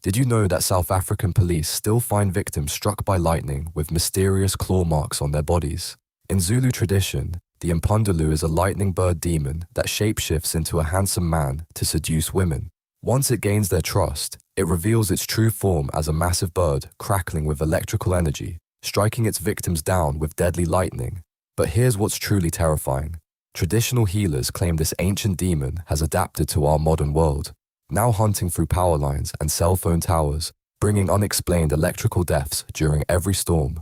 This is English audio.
Did you know that South African police still find victims struck by lightning with mysterious claw marks on their bodies? In Zulu tradition, the Impundulu is a lightning bird demon that shapeshifts into a handsome man to seduce women. Once it gains their trust, it reveals its true form as a massive bird crackling with electrical energy, striking its victims down with deadly lightning. But here's what's truly terrifying. Traditional healers claim this ancient demon has adapted to our modern world, now hunting through power lines and cell phone towers, bringing unexplained electrical deaths during every storm.